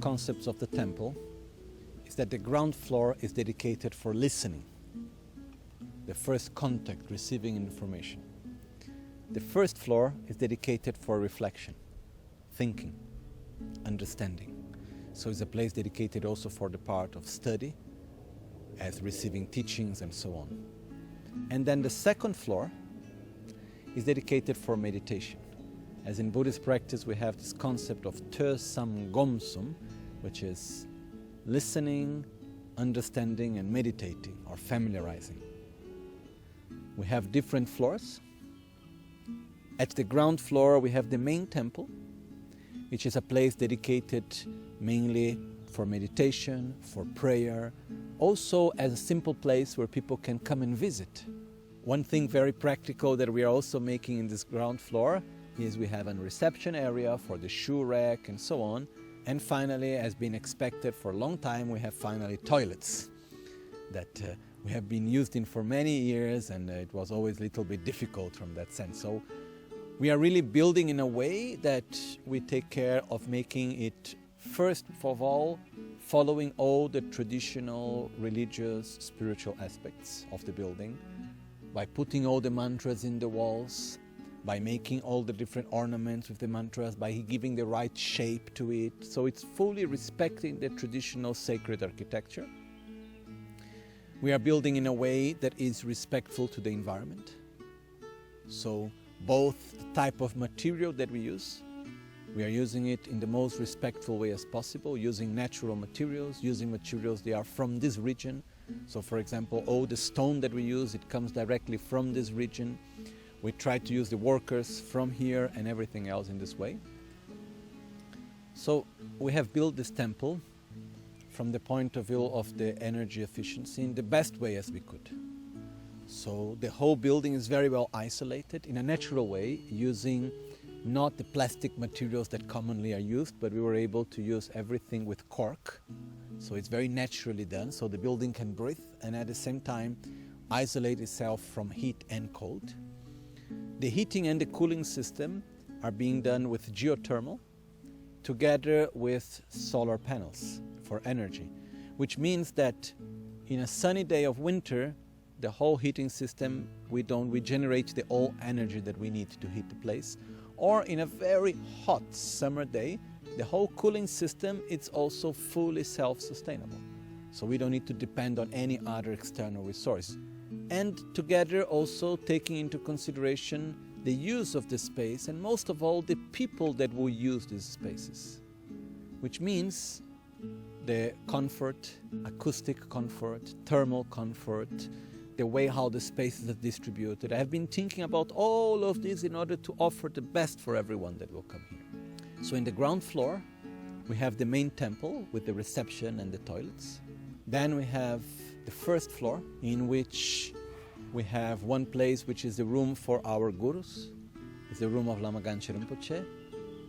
concepts of the temple is that the ground floor is dedicated for listening, the first contact, receiving information. The first floor is dedicated for reflection, thinking, understanding. So it's a place dedicated also for the part of study, as receiving teachings and so on. And then the second floor is dedicated for meditation. As in Buddhist practice, we have this concept of Te Sam Gom Sum, which is listening, understanding and meditating or familiarizing. We have different floors. At the ground floor we have the main temple, which is a place dedicated mainly for meditation, for prayer, also as a simple place where people can come and visit. One thing very practical that we are also making in this ground floor is we have a reception area for the shoe rack and so on. And finally, as been expected for a long time, we have finally toilets that we have been used in for many years, and it was always a little bit difficult from that sense. So we are really building in a way that we take care of making it, first of all, following all the traditional religious, spiritual aspects of the building, by putting all the mantras in the walls, by making all the different ornaments with the mantras, by giving the right shape to it. So it's fully respecting the traditional sacred architecture. We are building in a way that is respectful to the environment. So both the type of material that we are using it in the most respectful way as possible, using natural materials, using materials that are from this region. So for example, all the stone that we use, it comes directly from this region. We try to use the workers from here and everything else in this way. So we have built this temple from the point of view of the energy efficiency in the best way as we could. So the whole building is very well isolated in a natural way, using not the plastic materials that commonly are used, but we were able to use everything with cork. So it's very naturally done, so the building can breathe and at the same time isolate itself from heat and cold. The heating and the cooling system are being done with geothermal together with solar panels for energy, which means that in a sunny day of winter, the whole heating system, we generate the all energy that we need to heat the place. Or in a very hot summer day, the whole cooling system, it's also fully self-sustainable. So we don't need to depend on any other external resource. And together also taking into consideration the use of the space and most of all the people that will use these spaces, which means the comfort, acoustic comfort, thermal comfort, the way how the spaces are distributed. I have been thinking about all of this in order to offer the best for everyone that will come here. So in the ground floor we have the main temple with the reception and the toilets. Then we have the first floor, in which we have one place which is the room for our gurus. It's the room of Lama Michel Rinpoche,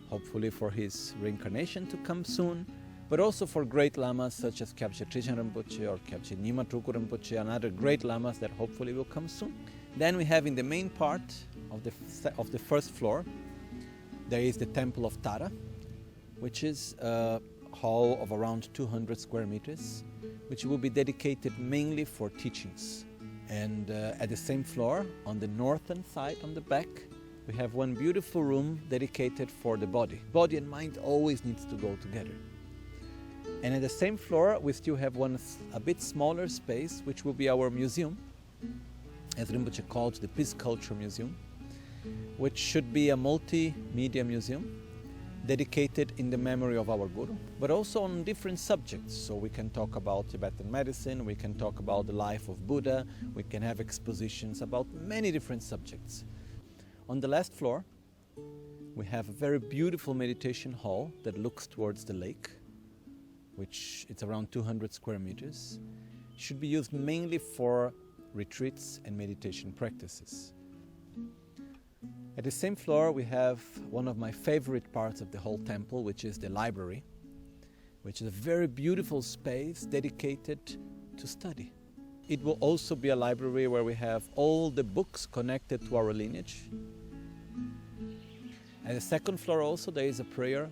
hopefully for his reincarnation to come soon, but also for great lamas such as Kyabche Trishan Rinpoche or Kyabche Nyima Truku Rinpoche and other great lamas that hopefully will come soon. Then we have in the main part of the first floor, there is the Temple of Terra, which is a hall of around 200 square meters, which will be dedicated mainly for teachings. And at the same floor, on the northern side, on the back, we have one beautiful room dedicated for the body. Body and mind always needs to go together. And at the same floor, we still have a bit smaller space, which will be our museum, as Rinpoche called the Peace Culture Museum, which should be a multimedia museum dedicated in the memory of our Guru, but also on different subjects. So we can talk about Tibetan medicine, we can talk about the life of Buddha, we can have expositions about many different subjects. On the last floor, we have a very beautiful meditation hall that looks towards the lake, which it's around 200 square meters. It should be used mainly for retreats and meditation practices. At the same floor we have one of my favorite parts of the whole temple, which is the library, which is a very beautiful space dedicated to study. It will also be a library where we have all the books connected to our lineage. At the second floor also there is a prayer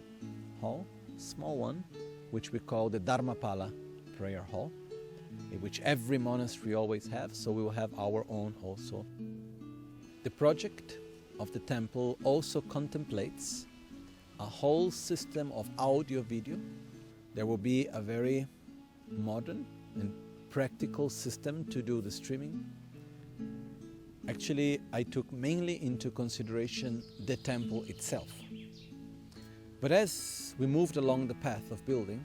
hall, small one, which we call the Dharmapala prayer hall, which every monastery always have, so we will have our own also. The project of the temple also contemplates a whole system of audio-video. There will be a very modern and practical system to do the streaming. Actually, I took mainly into consideration the temple itself. But as we moved along the path of building,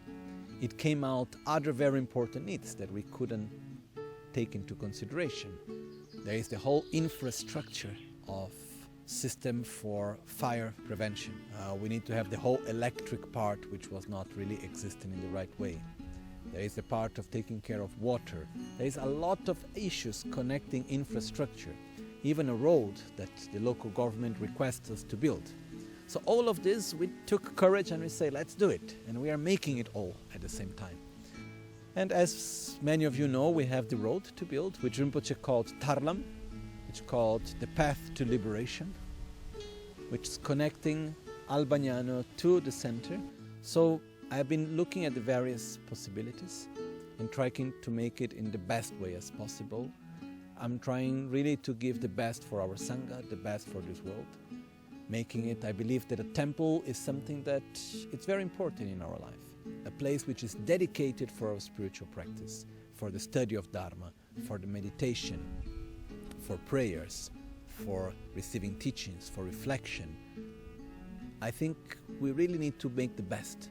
it came out other very important needs that we couldn't take into consideration. There is the whole infrastructure of system for fire prevention. We need to have the whole electric part, which was not really existing in the right way. There is the part of taking care of water. There is a lot of issues connecting infrastructure, even a road that the local government requests us to build. So all of this, we took courage and we say, let's do it. And we are making it all at the same time. And as many of you know, we have the road to build, which Rinpoche called Tarlam, which is called the Path to Liberation, which is connecting Albagnano to the center. So I've been looking at the various possibilities and trying to make it in the best way as possible. I'm trying really to give the best for our Sangha, the best for this world. Making it, I believe that a temple is something that it's very important in our life. A place which is dedicated for our spiritual practice, for the study of Dharma, for the meditation, for prayers, for receiving teachings, for reflection. I think we really need to make the best